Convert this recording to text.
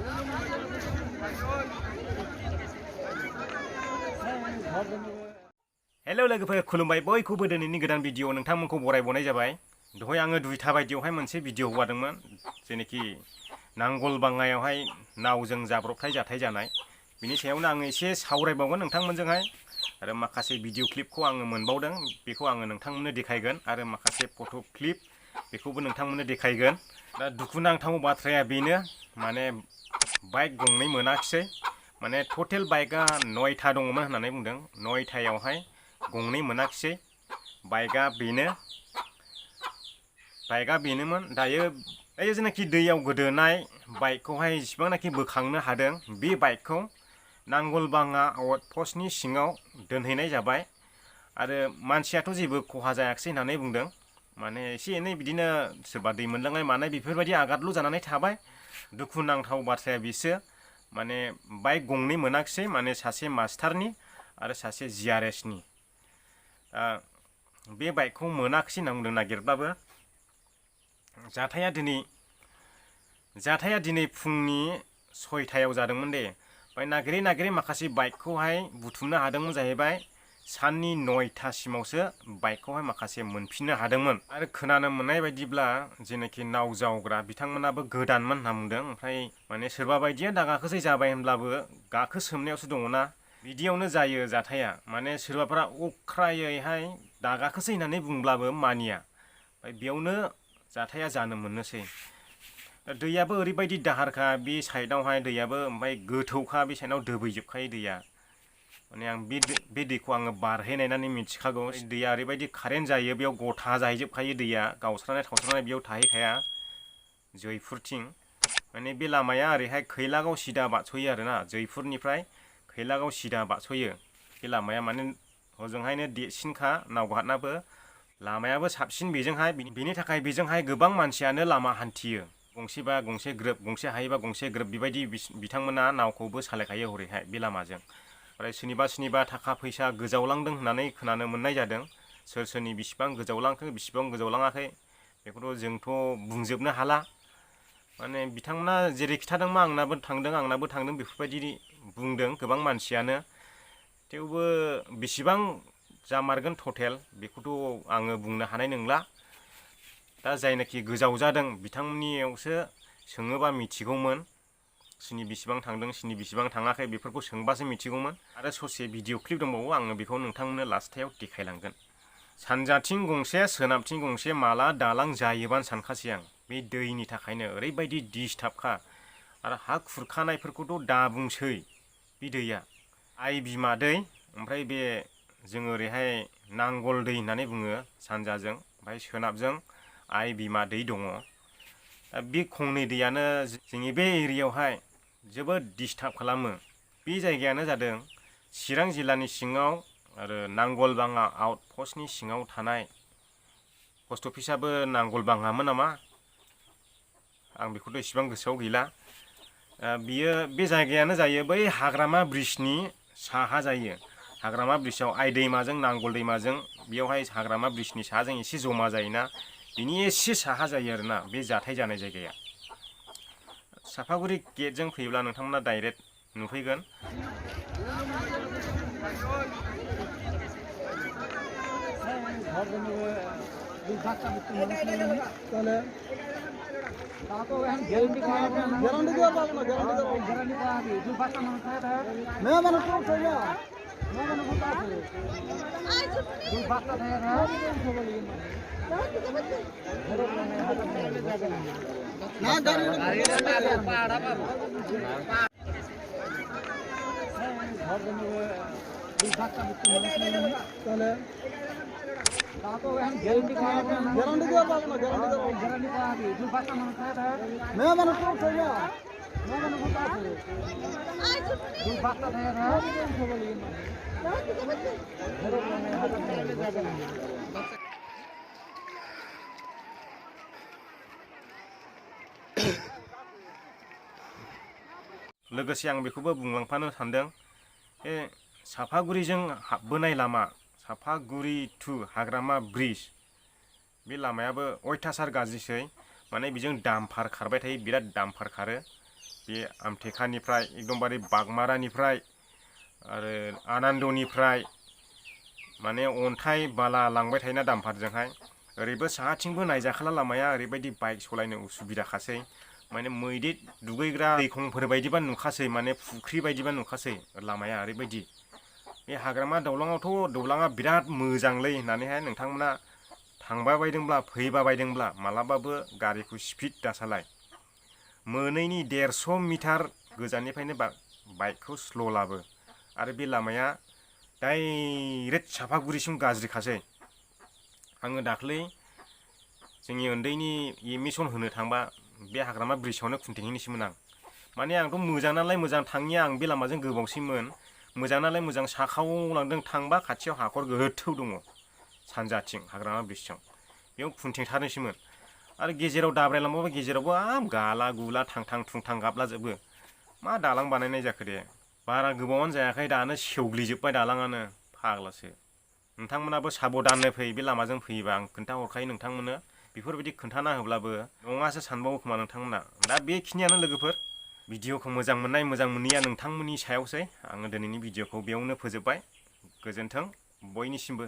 Hello लोगोफोर खुलुमबाय बयखौबो दिनैनि गोदान भिडिअ नोंथांमोनखौ बरायबावनाय जाबाय। दहाय आङो दुइथा बायदियावहाय मोनसे भिडिअ हगारदोंमोन जेनेखि नांगलबाङायावहाय नावजों जाब्रबथाय जाथाय जानाय बिनि सायावनो आङो एसे सावरायबावगोन नोंथांमोनजोंहाय आरो माखासे भिडिअ क्लिपखौ आङो मोनबावदों बेखौ आङो नोंथांमोननो देखायगोन आरो माखासे फट' क्लिप बेखौबो नोंथांमोननो देखायगोन। दा दुखुनांथाव बाथ्राया बेनो माने बाइक गंनै मोनाखिसै माने टटेल बाइकआ 9था दङमोन होननानै बुंदों 9थायावहाय गंनै मोनाखिसै बाइकआ बेनोमोन। दायो ओइ जेनाखि दैयाव गोदोनाय बाइकखौहाय जेसेबांनाखि बोखांनो हादों बे बाइकखौ नांगलबाङा आउटपस्टनि सिङाव दोनहैनाय जाबाय आरो मानसियाथ' जेबो खहा जायाखिसै होननानै बुंदों। माने एसे एनै बिदिनो सोरबा दै मोनलांनाय मानाय बेफोरबायदि आघातल' जानानै थाबाय। दुखुनांथाव बाथ्राया बिसो माने बाइक गंनै मोनाखिसै माने सासे मास्टारनि आरो सासे जिआरएसनि बे बाइकखौ मोनाखिसै होनना बुंदों नागिरब्लाबो। जाथाया दिनै फुंनि 6थायाव जादोंमोन दे। ओमफ्राय नागिरै माखासे बाइकखौहाय बुथुमनो हादोंमोन जाहैबाय साननि 9थासिमावसो बाइकखौहाय माखासे मोनफिननो हादोंमोन। आरो खोनानो मोननाय बायदिब्ला जेनाखि नाव जावग्रा बिथांमोनाबो गोदानमोन होनना बुंदों। ओमफ्राय माने सोरबा बायदिया दा गाखोसै जाबाय होनब्लाबो गाखोसोमनायावसो दङना बिदियावनो जायो जाथाया। माने सोरबाफ्रा अख्रायैहाय दा गाखोसै होननानै बुंब्लाबो मानिया ओमफ्राय बेयावनो जाथाया जानो मोननोसै। दैयाबो ओरैबायदि दाहारखा बे साइडआवहाय दैयाबो ओमफ्राय गोथौखा बे साइडआव दोबैजोबखायो दैया। माने आं बे दैखौ आङो बारहैनायनानै मिथिखागौ दैया ओरैबायदि कारेन्ट जायो बेयाव गथा जाहैजोबखायो दैया गावस्रानाय थावस्रानाय बेयाव थाहैखाया जयपुरथिं। माने बे लामाया ओरैहाय खैलागाव सिदा बारस'यो आरोना जयपुरनिफ्राय खैलागाव सिदा बारस'यो बे लामाया माने हजोंहायनो देरसिनखा नावघाटनाबो लामायाबो साबसिन बेजोंहाय बेनि थाखाय बेजोंहाय गोबां मानसियानो लामा हान्थियो। गंसेबा गंसे ग्रोब गंसे हायोबा गंसे ग्रोब बेबायदि बिथांमोना नावखौबो सालायखायो हरैहाय बे लामाजों। ओमफ्राय सोरनिबा थाखा फैसा गोजावलांदों होननानै खोनानो मोननाय जादों। सोरनि बेसेबां गोजावलांखो बेसेबां गोजावलाङाखै बेखौथ' जोंथ' बुंजोबनो हाला। माने बिथांमोना जेरै खिथादोंमा आंनाबो थांदों बेफोरबायदि बुंदों गोबां मानसियानो। थेवबो बेसेबां जामारगोन टटेल बेखौथ' आङो बुंनो हानाय नंला। दा जायनाखि गोजावजादों बिथांमोननियावसो सोङोबा मिथिगौमोन सोरनि बेसेबां थांदों सोरनि बेसेबां थाङाखै बेफोरखौ सोंबासो मिथिगौमोन। आरो ससे भिडिअ क्लिप दंबावो आङो बेखौ नोंथांमोननो लास्टायाव देखायलांगोन। सानजाथिं गंसे सोनाबथिं गंसे माला दालां जायोबानो सानखासै आं बे दैनि थाखायनो ओरैबायदि डिस्टार्बखा आरो हा खुरखानायफोरखौथ' दा बुंसै बे दैया आइ बिमा दै ओमफ्राय बे जों ओरैहाय नांगल दै होननानै बुङो सानजाजों ओमफ्राय सोनाबजों आइ बिमा दै दङ। बे खंनै दैयानो जोंनि बे एरियायावहाय जोबोद डिस्टार्ब खालामो। बे जायगायानो जादों चिरां जिल्लानि सिङाव आरो नांगलबाङा आउटपस्टनि सिङाव थानाय पस्ट अफिसाबो नांगलबाङामोन नामा आं बेखौथ' इसेबां गोसोआव गैला। बियो बे जायगायानो जायो बै हाग्रामा ब्रिजनि साहा जायो। हाग्रामा ब्रिजआव आइ दैमाजों नांगल दैमाजों बेयावहाय हाग्रामा ब्रिजनि साहाजों एसे जमा जायोना बिनि एसे साहा जायो आरोना बे जाथाय जानाय जायगाया। सापागुरि गेटजों फैयोब्ला नोंथांमोना डाइरेक्ट नुफैगोन। लोगोसे आं बेखौबो बुंलांफानो सानदों बे सापागुरिजों हाबबोनाय लामा सापागुरि टु हाग्रामा ब्रिज बे लामायाबो अयथासार गाज्रिसै। माने बेजों डाम्पार खारबाय थायो बिराद डाम्पार खारो बे आमटेकानिफ्राय एकदमबारे बागमारानिफ्राय आरो आनान्दनिफ्राय माने अन्थाइ बाला लांबाय थायोना दामफारजोंहाय ओरैबो साहाथिंबो नायजाखाला लामाया ओरैबायदि बाइक सालायनो उसुबिदाखासै माने मैदेर दुगैग्रा दैखंफोर बायदिबा नुखासै माने फुख्रि बायदिबा नुखासै लामाया ओरैबायदि बे हाग्रामा दालाङावथ' दालाङा बिराद मोजांलै होननानैहाय नोंथांमोना थांबा बायदोंब्ला फैबा बायदोंब्ला मालाबाबो गारिखौ स्पिड दासालाय मोनैनि 150 मिटार गोजाननिफ्रायनो बाइकखौ स्ल' लाबो आरो बे लामाया डाइरेक्ट सापागुरिसिम गाज्रिखासै आङो दाख्लै जोंनि उन्दैनि एडमिसन होनो थांबा बे हाग्रामा ब्रिजआवनो खुन्थिहैनोसैमोन आं माने आंथ' मोजां नालाय मोजां थाङिया आं बे लामाजों गोबावसैमोन मोजां नालाय मोजां साखावलांदों थांबा खाथियाव हाखर गोथौ दङ सानजाथिं हाग्रामा ब्रिजजों बेयाव खुन्थिंथारनोसैमोन आरो गेजेराव दाब्रायलांबाबो गेजेरावबो गाला गुला थांथां थुंथां गाबलाजोबो मा दालां बानायनाय जाखो दे बारा गोबावानो जायाखै दानो सेवग्लिजोब्बाय दालाङानो फाग्लासो नोंथांमोनाबो साबधाननो फै बे लामाजों फैयोबा आं खोन्थाहरखायो नोंथांमोननो बेफोरबायदि खोन्थाना होब्लाबो नङासो सानबावो खोमा नोंथांमोना दा बेखिनियानो लोगोफोर भिडिअखौ मोजां मोननाय मोजां मोनैया नोंथांमोननि सायावसै आङो दिनैनि भिडिअखौ बेयावनो फोजोबबाय गोजोन्थों बयनिसिमबो